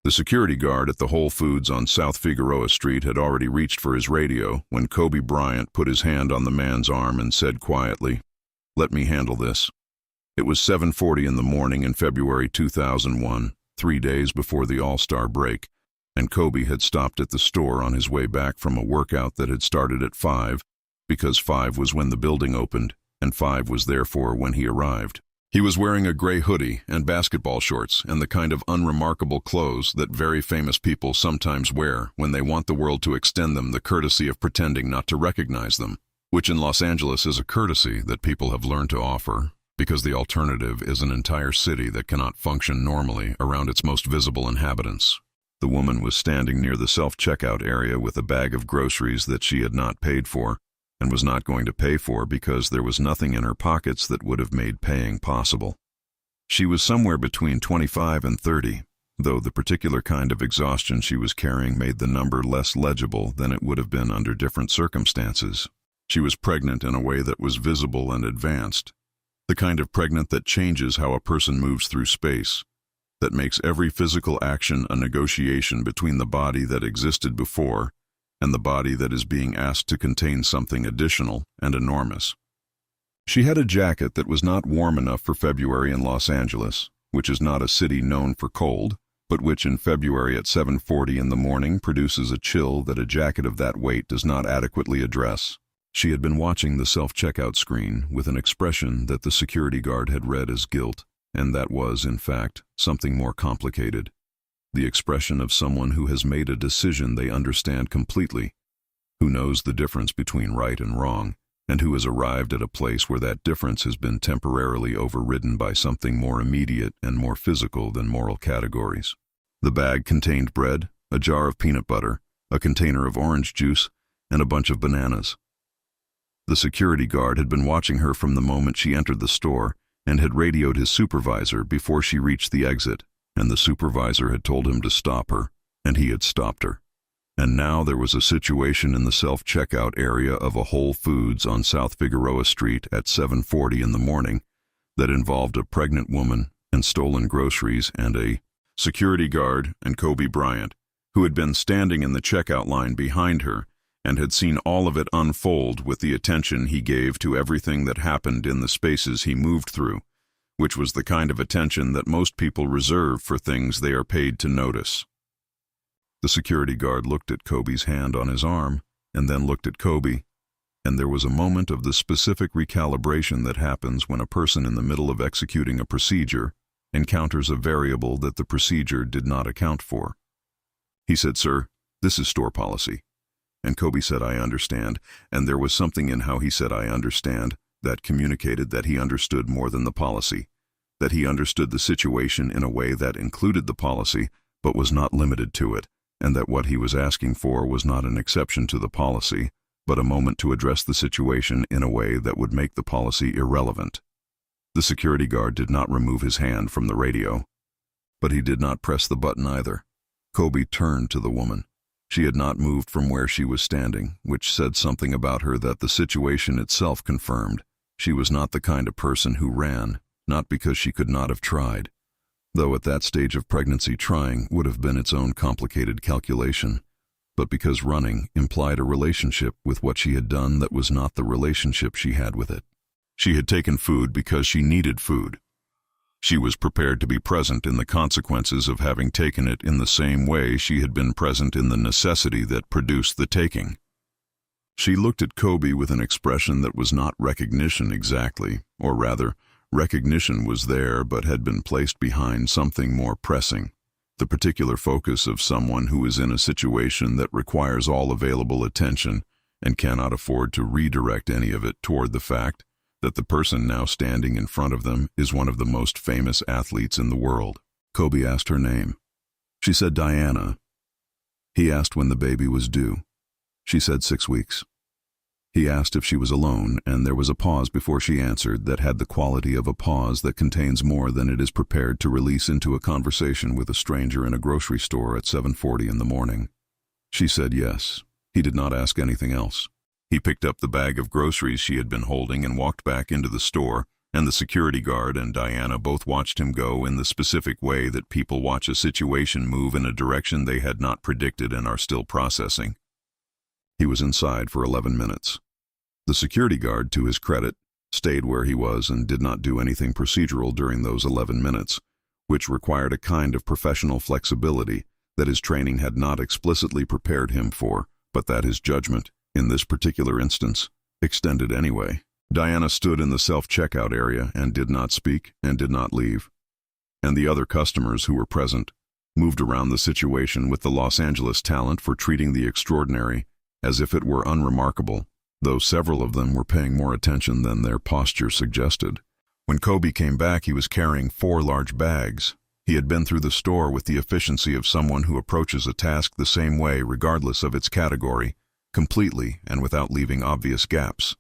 The security guard at the Whole Foods on South Figueroa Street had already reached for his radio when Kobe Bryant put his hand on the man's arm and said quietly, "Let me handle this." It was 7:40 in the morning in February 2001, 3 days before the All-Star break, and Kobe had stopped at the store on his way back from a workout that had started at 5, because 5 was when the building opened, and 5 was therefore when he arrived. He was wearing a gray hoodie and basketball shorts and the kind of unremarkable clothes that very famous people sometimes wear when they want the world to extend them the courtesy of pretending not to recognize them, which in Los Angeles is a courtesy that people have learned to offer, because the alternative is an entire city that cannot function normally around its most visible inhabitants. The woman was standing near the self-checkout area with a bag of groceries that she had not paid for, and was not going to pay for because there was nothing in her pockets that would have made paying possible. She was somewhere between 25 and 30, though the particular kind of exhaustion she was carrying made the number less legible than it would have been under different circumstances. She was pregnant in a way that was visible and advanced, the kind of pregnant that changes how a person moves through space, that makes every physical action a negotiation between the body that existed before and the body that is being asked to contain something additional and enormous. She had a jacket that was not warm enough for February in Los Angeles, which is not a city known for cold, but which in February at 7:40 in the morning produces a chill that a jacket of that weight does not adequately address. She had been watching the self-checkout screen with an expression that the security guard had read as guilt, and that was, in fact, something more complicated. The expression of someone who has made a decision they understand completely, who knows the difference between right and wrong, and who has arrived at a place where that difference has been temporarily overridden by something more immediate and more physical than moral categories. The bag contained bread, a jar of peanut butter, a container of orange juice, and a bunch of bananas. The security guard had been watching her from the moment she entered the store and had radioed his supervisor before she reached the exit, and the supervisor had told him to stop her, and he had stopped her. And now there was a situation in the self-checkout area of a Whole Foods on South Figueroa Street at 7:40 in the morning that involved a pregnant woman and stolen groceries and a security guard and Kobe Bryant, who had been standing in the checkout line behind her and had seen all of it unfold with the attention he gave to everything that happened in the spaces he moved through, which was the kind of attention that most people reserve for things they are paid to notice. The security guard looked at Kobe's hand on his arm, and then looked at Kobe, and there was a moment of the specific recalibration that happens when a person in the middle of executing a procedure encounters a variable that the procedure did not account for. He said, "Sir, this is store policy." And Kobe said, "I understand," and there was something in how he said, "I understand," that communicated that he understood more than the policy, that he understood the situation in a way that included the policy but was not limited to it, and that what he was asking for was not an exception to the policy, but a moment to address the situation in a way that would make the policy irrelevant. The security guard did not remove his hand from the radio, but he did not press the button either. Kobe turned to the woman. She had not moved from where she was standing, which said something about her that the situation itself confirmed. She was not the kind of person who ran, not because she could not have tried, though at that stage of pregnancy trying would have been its own complicated calculation, but because running implied a relationship with what she had done that was not the relationship she had with it. She had taken food because she needed food. She was prepared to be present in the consequences of having taken it in the same way she had been present in the necessity that produced the taking. She looked at Kobe with an expression that was not recognition exactly, or rather, recognition was there but had been placed behind something more pressing, the particular focus of someone who is in a situation that requires all available attention and cannot afford to redirect any of it toward the fact that the person now standing in front of them is one of the most famous athletes in the world. Kobe asked her name. She said Diana. He asked when the baby was due. She said 6 weeks. He asked if she was alone, and there was a pause before she answered that had the quality of a pause that contains more than it is prepared to release into a conversation with a stranger in a grocery store at 7:40 in the morning. She said yes. He did not ask anything else. He picked up the bag of groceries she had been holding and walked back into the store and the security guard and Diana both watched him go in the specific way that people watch a situation move in a direction they had not predicted and are still processing. He was inside for 11 minutes. The security guard, to his credit, stayed where he was and did not do anything procedural during those 11 minutes, which required a kind of professional flexibility that his training had not explicitly prepared him for, but that his judgment, in this particular instance, extended anyway. Diana stood in the self-checkout area and did not speak and did not leave. And the other customers who were present moved around the situation with the Los Angeles talent for treating the extraordinary as if it were unremarkable, though several of them were paying more attention than their posture suggested. When Kobe came back, he was carrying 4 large bags. He had been through the store with the efficiency of someone who approaches a task the same way regardless of its category, completely and without leaving obvious gaps.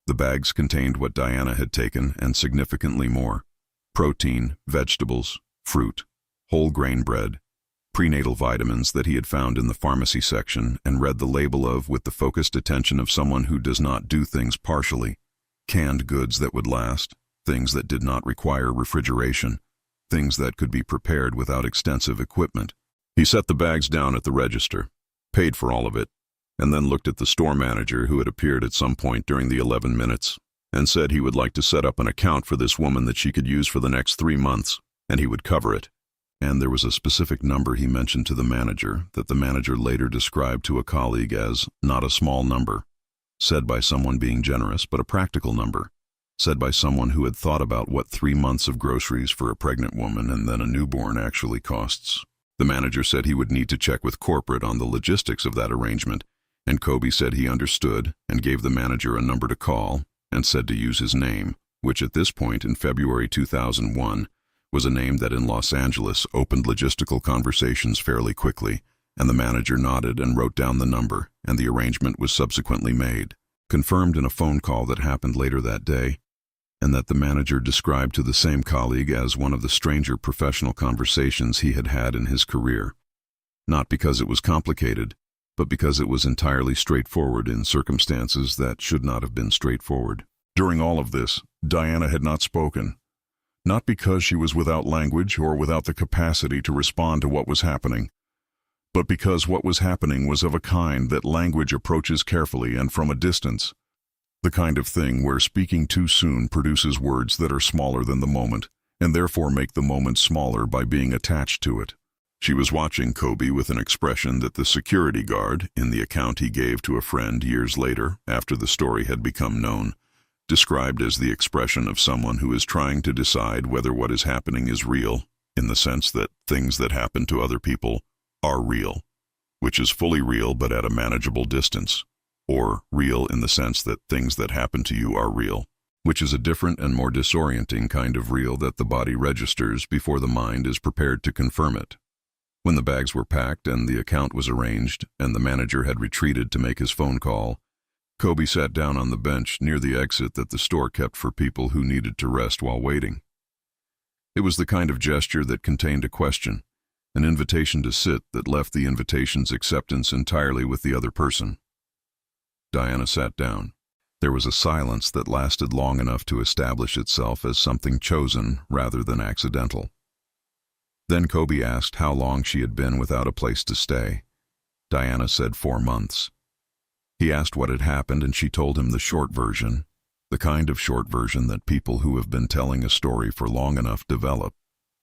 The bags contained what Diana had taken and significantly more: protein, vegetables, fruit, whole grain bread, prenatal vitamins that he had found in the pharmacy section and read the label of with the focused attention of someone who does not do things partially, canned goods that would last, things that did not require refrigeration, things that could be prepared without extensive equipment. He set the bags down at the register, paid for all of it, and then looked at the store manager who had appeared at some point during the 11 minutes and said he would like to set up an account for this woman that she could use for the next 3 months, and he would cover it. And there was a specific number he mentioned to the manager that the manager later described to a colleague as not a small number, said by someone being generous, but a practical number, said by someone who had thought about what 3 months of groceries for a pregnant woman and then a newborn actually costs. The manager said he would need to check with corporate on the logistics of that arrangement, and Kobe said he understood and gave the manager a number to call and said to use his name, which at this point in February 2001 was a name that in Los Angeles opened logistical conversations fairly quickly, and the manager nodded and wrote down the number, and the arrangement was subsequently made, confirmed in a phone call that happened later that day, and that the manager described to the same colleague as one of the stranger professional conversations he had had in his career. Not because it was complicated, but because it was entirely straightforward in circumstances that should not have been straightforward. During all of this, Diana had not spoken, not because she was without language or without the capacity to respond to what was happening, but because what was happening was of a kind that language approaches carefully and from a distance, the kind of thing where speaking too soon produces words that are smaller than the moment, and therefore make the moment smaller by being attached to it. She was watching Kobe with an expression that the security guard, in the account he gave to a friend years later, after the story had become known, described as the expression of someone who is trying to decide whether what is happening is real, in the sense that things that happen to other people are real, which is fully real but at a manageable distance, or real in the sense that things that happen to you are real, which is a different and more disorienting kind of real that the body registers before the mind is prepared to confirm it. When the bags were packed and the account was arranged and the manager had retreated to make his phone call, Kobe sat down on the bench near the exit that the store kept for people who needed to rest while waiting. It was the kind of gesture that contained a question, an invitation to sit that left the invitation's acceptance entirely with the other person. Diana sat down. There was a silence that lasted long enough to establish itself as something chosen rather than accidental. Then Kobe asked how long she had been without a place to stay. Diana said 4 months. He asked what had happened, and she told him the short version, the kind of short version that people who have been telling a story for long enough develop,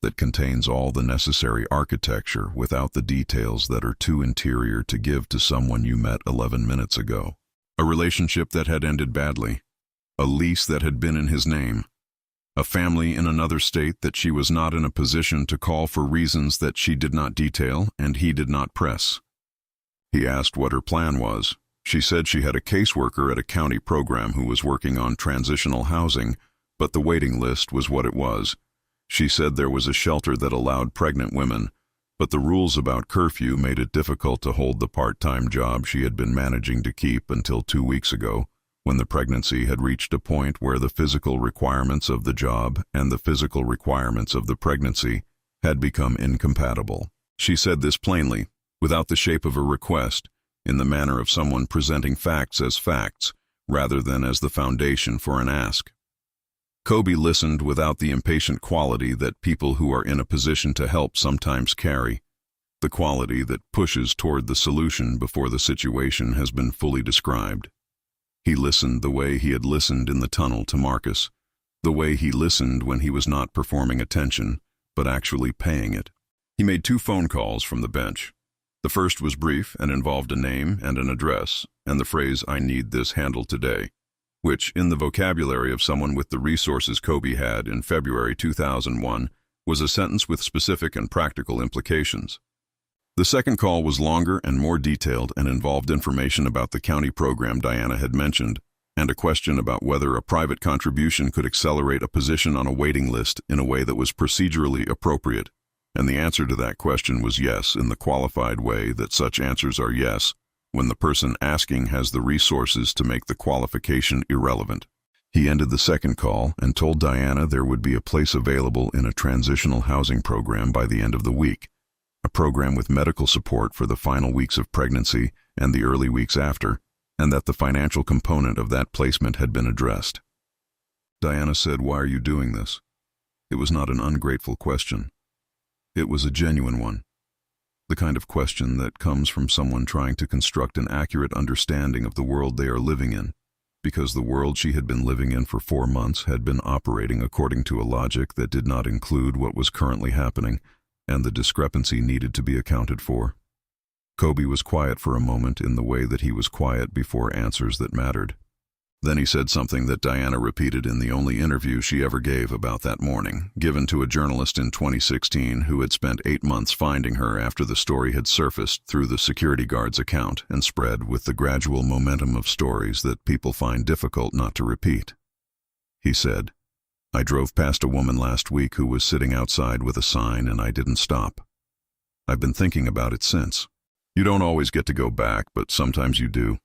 that contains all the necessary architecture without the details that are too interior to give to someone you met 11 minutes ago. A relationship that had ended badly, a lease that had been in his name, a family in another state that she was not in a position to call for reasons that she did not detail and he did not press. He asked what her plan was. She said she had a caseworker at a county program who was working on transitional housing, but the waiting list was what it was. She said there was a shelter that allowed pregnant women, but the rules about curfew made it difficult to hold the part-time job she had been managing to keep until 2 weeks ago, when the pregnancy had reached a point where the physical requirements of the job and the physical requirements of the pregnancy had become incompatible. She said this plainly, without the shape of a request, in the manner of someone presenting facts as facts, rather than as the foundation for an ask. Kobe listened without the impatient quality that people who are in a position to help sometimes carry, the quality that pushes toward the solution before the situation has been fully described. He listened the way he had listened in the tunnel to Marcus, the way he listened when he was not performing attention, but actually paying it. He made 2 phone calls from the bench. The first was brief and involved a name and an address, and the phrase, "I need this handled today," which, in the vocabulary of someone with the resources Kobe had in February 2001, was a sentence with specific and practical implications. The second call was longer and more detailed and involved information about the county program Diana had mentioned, and a question about whether a private contribution could accelerate a position on a waiting list in a way that was procedurally appropriate. And the answer to that question was yes, in the qualified way that such answers are yes, when the person asking has the resources to make the qualification irrelevant. He ended the second call and told Diana there would be a place available in a transitional housing program by the end of the week, a program with medical support for the final weeks of pregnancy and the early weeks after, and that the financial component of that placement had been addressed. Diana said, "Why are you doing this?" It was not an ungrateful question. It was a genuine one, the kind of question that comes from someone trying to construct an accurate understanding of the world they are living in, because the world she had been living in for 4 months had been operating according to a logic that did not include what was currently happening, and the discrepancy needed to be accounted for. Kobe was quiet for a moment in the way that he was quiet before answers that mattered. Then he said something that Diana repeated in the only interview she ever gave about that morning, given to a journalist in 2016 who had spent 8 months finding her after the story had surfaced through the security guard's account and spread with the gradual momentum of stories that people find difficult not to repeat. He said, "I drove past a woman last week who was sitting outside with a sign and I didn't stop. I've been thinking about it since. You don't always get to go back, but sometimes you do."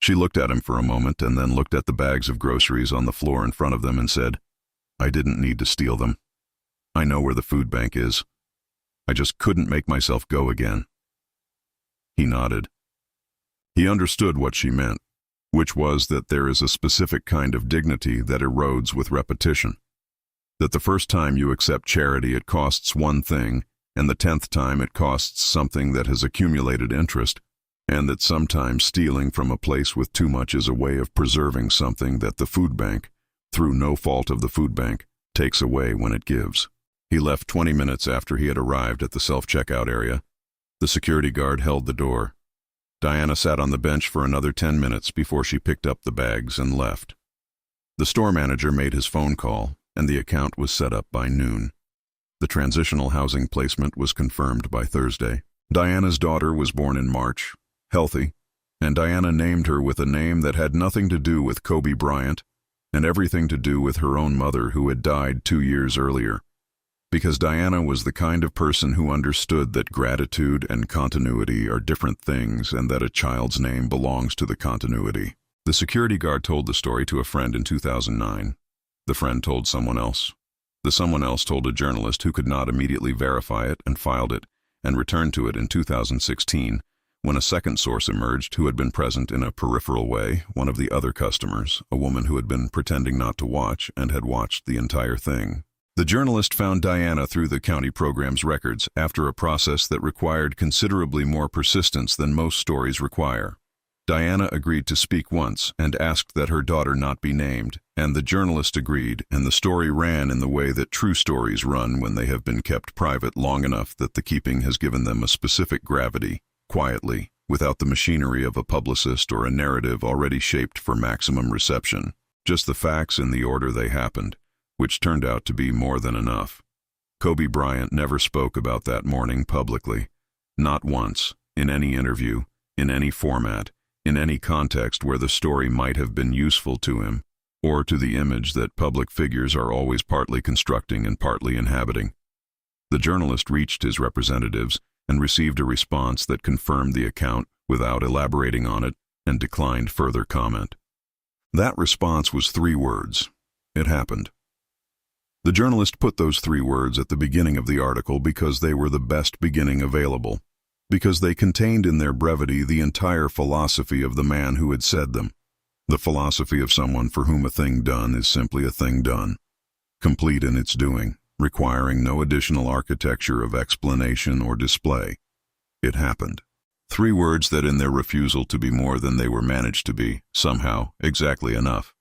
She looked at him for a moment and then looked at the bags of groceries on the floor in front of them and said, "I didn't need to steal them. I know where the food bank is. I just couldn't make myself go again." He nodded. He understood what she meant, which was that there is a specific kind of dignity that erodes with repetition. That the first time you accept charity it costs one thing, and the 10th time it costs something that has accumulated interest, and that sometimes stealing from a place with too much is a way of preserving something that the food bank, through no fault of the food bank, takes away when it gives. He left 20 minutes after he had arrived at the self-checkout area. The security guard held the door. Diana sat on the bench for another 10 minutes before she picked up the bags and left. The store manager made his phone call, and the account was set up by noon. The transitional housing placement was confirmed by Thursday. Diana's daughter was born in March, healthy, and Diana named her with a name that had nothing to do with Kobe Bryant and everything to do with her own mother who had died 2 years earlier. Because Diana was the kind of person who understood that gratitude and continuity are different things and that a child's name belongs to the continuity. The security guard told the story to a friend in 2009. The friend told someone else. The someone else told a journalist who could not immediately verify it and filed it, and returned to it in 2016, when a second source emerged who had been present in a peripheral way, one of the other customers, a woman who had been pretending not to watch and had watched the entire thing. The journalist found Diana through the county program's records after a process that required considerably more persistence than most stories require. Diana agreed to speak once and asked that her daughter not be named, and the journalist agreed, and the story ran in the way that true stories run when they have been kept private long enough that the keeping has given them a specific gravity, quietly, without the machinery of a publicist or a narrative already shaped for maximum reception, just the facts in the order they happened, which turned out to be more than enough. Kobe Bryant never spoke about that morning publicly, not once, in any interview, in any format, in any context where the story might have been useful to him, or to the image that public figures are always partly constructing and partly inhabiting. The journalist reached his representatives and received a response that confirmed the account without elaborating on it and declined further comment. That response was 3 words. It happened. The journalist put those 3 words at the beginning of the article because they were the best beginning available, because they contained in their brevity the entire philosophy of the man who had said them. The philosophy of someone for whom a thing done is simply a thing done, complete in its doing, requiring no additional architecture of explanation or display. It happened. 3 words that in their refusal to be more than they were managed to be, somehow, exactly enough.